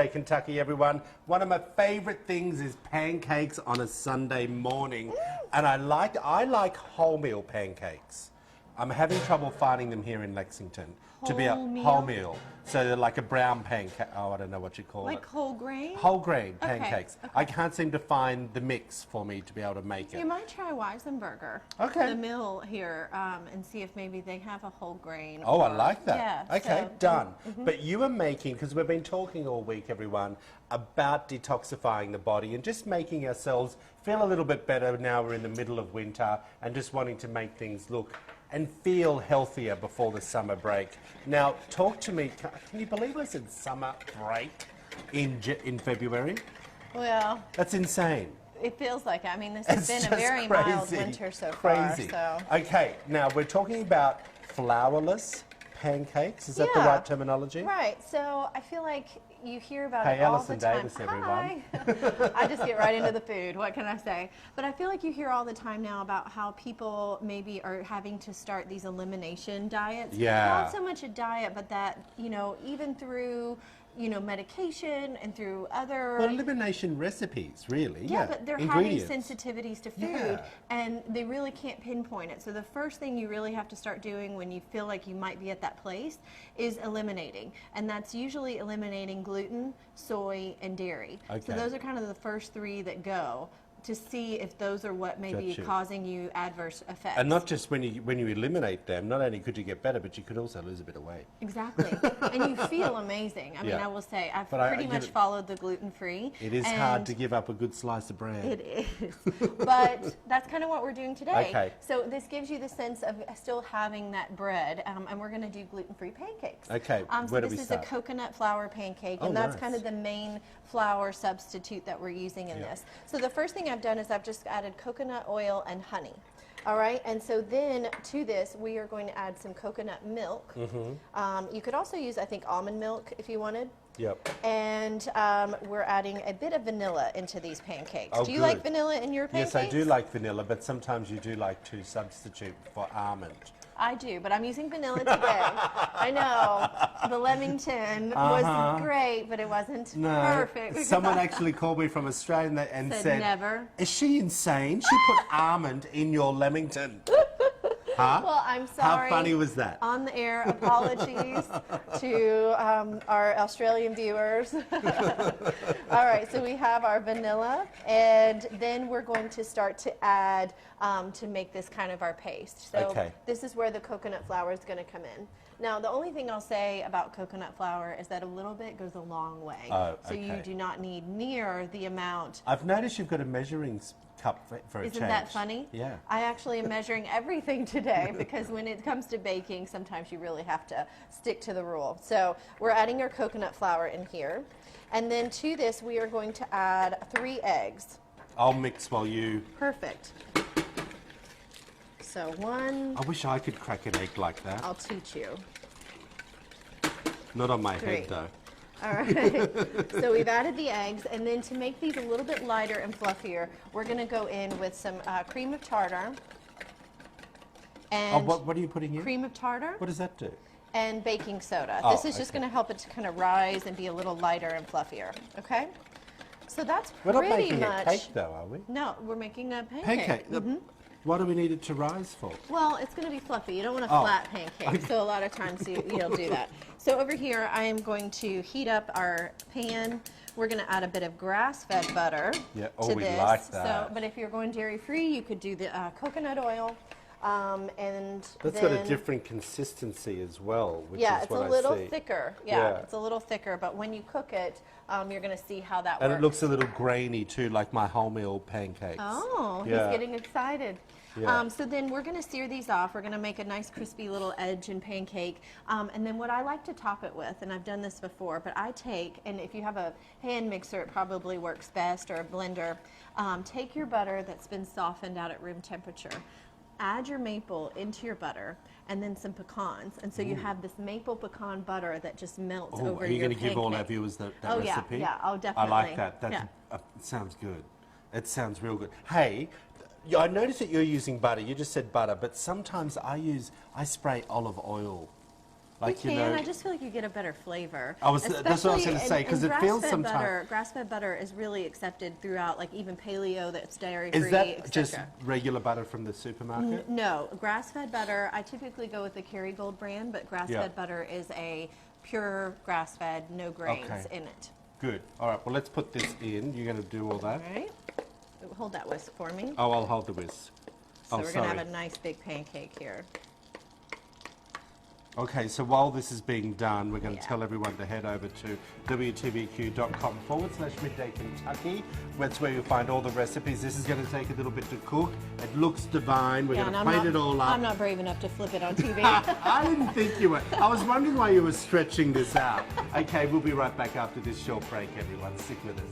Hey Kentucky, everyone. One of my favorite things is pancakes on a Sunday morning. And I like wholemeal pancakes. I'm having trouble finding them here in Lexington. To be a wholemeal. So they're like a brown pancake. Oh, I don't know what you call it. Like whole grain? Whole grain pancakes. Okay. I can't seem to find the mix for me to be able to make it. You might try Weisenberger, the mill here, and see if maybe they have a whole grain. Oh, I like that. Yeah. Okay, done. But you are making, because we've been talking all week, everyone, about detoxifying the body and just making ourselves feel a little bit better now we're in the middle of winter and just wanting to make things look and feel healthier before the summer break. Now, talk to me. Can you believe I said summer break in February? Well, that's insane. It feels like it. I mean, this has been a very mild winter so far. So. Okay, now we're talking about flourless pancakes. Is that the right terminology? Right. So I feel like you hear about it all Alison the time. Davis, everyone. Hi. I just get right into the food. What can I say? But I feel like you hear all the time now about how people maybe are having to start these elimination diets. Yeah. Not so much a diet, but that, you know, even through medication and through other... Well, elimination recipes, really. Yeah, but they're having sensitivities to food, and they really can't pinpoint it. So the first thing you really have to start doing when you feel like you might be at that place is eliminating. And that's usually eliminating gluten, soy, and dairy. Okay. So those are kind of the first three that go, to see if those are what may be causing you adverse effects. And not just when you eliminate them, not only could you get better, but you could also lose a bit of weight. Exactly. And you feel amazing. I mean, I will say, I've pretty much followed the gluten-free. It is hard to give up a good slice of bread. It is. But that's kind of what we're doing today. Okay. So this gives you the sense of still having that bread, and we're going to do gluten-free pancakes. Okay, so this is a coconut flour pancake, and that's kind of the main flour substitute that we're using in this. So the first thing I've done is I've just added coconut oil and honey. All right, and so then to this we are going to add some coconut milk. You could also use, I think, almond milk if you wanted. Yep. And we're adding a bit of vanilla into these pancakes. Oh, do you like vanilla in your pancakes? Yes, I do like vanilla, but sometimes you do like to substitute for almond. I do, but I'm using vanilla today. I know. The Leamington was great, but it wasn't perfect. Someone actually called me from Australia and said, never. Is she insane? She put almond in your Leamington. Huh? Well, I'm sorry. How funny was that? On the air, apologies to our Australian viewers. All right, so we have our vanilla, and then we're going to start to add to make this kind of our paste. So this is where the coconut flour is going to come in. Now, the only thing I'll say about coconut flour is that a little bit goes a long way. So you do not need near the amount. I've noticed you've got a measuring cup for a change. Isn't that funny? Yeah. I actually am measuring everything today because when it comes to baking, sometimes you really have to stick to the rule. So we're adding our coconut flour in here. And then to this, we are going to add 3 eggs. I'll mix while you... Perfect. So 1... I wish I could crack an egg like that. I'll teach you. Not on my head, though. All right, so we've added the eggs, and then to make these a little bit lighter and fluffier, we're going to go in with some cream of tartar. And what are you putting in? Cream of tartar. What does that do? And baking soda. This is just going to help it to kind of rise and be a little lighter and fluffier, okay? So that's pretty much... We're not making a cake, though, are we? No, we're making a pancake. What do we need it to rise for? Well, it's going to be fluffy. You don't want a flat pancake, so a lot of times you'll do that. So over here, I am going to heat up our pan. We're going to add a bit of grass-fed butter to we this. like that. So, but if you're going dairy-free, you could do the coconut oil. And that's got a different consistency as well, which is it's what a little I see. thicker. Yeah, it's a little thicker, but when you cook it, you're going to see how that works. And it looks a little grainy too, like my wholemeal pancakes. Oh, he's getting excited. Yeah. So then we're going to sear these off. We're going to make a nice crispy little edge and pancake. And then what I like to top it with, and I've done this before, but I take, and if you have a hand mixer, it probably works best, or a blender, take your butter that's been softened out at room temperature. Add your maple into your butter, and then some pecans, and so you have this maple pecan butter that just melts over your pancake. Are you going to give all our viewers that recipe? Yeah, I'll definitely. I like that. It sounds good. It sounds real good. Hey, I noticed that you're using butter. You just said butter, but sometimes I spray olive oil Like, you can. I just feel like you get a better flavor. that's what I was going to say, because it feels sometimes... Grass-fed butter is really accepted throughout, like even paleo that's dairy-free, Is that etc. just regular butter from the supermarket? No, grass-fed butter, I typically go with the Kerrygold brand, but grass-fed butter is a pure grass-fed, no grains in it. Good. All right, well, let's put this in. You're going to do all that? All right. Hold that whisk for me. Oh, I'll hold the whisk. So we're going to have a nice big pancake here. Okay, so while this is being done, we're going to tell everyone to head over to wtbq.com/midday Kentucky. That's where you'll find all the recipes. This is going to take a little bit to cook. It looks divine. We're going to plate it all up. I'm not brave enough to flip it on TV. I didn't think you were. I was wondering why you were stretching this out. Okay, we'll be right back after this short break, everyone. Stick with us.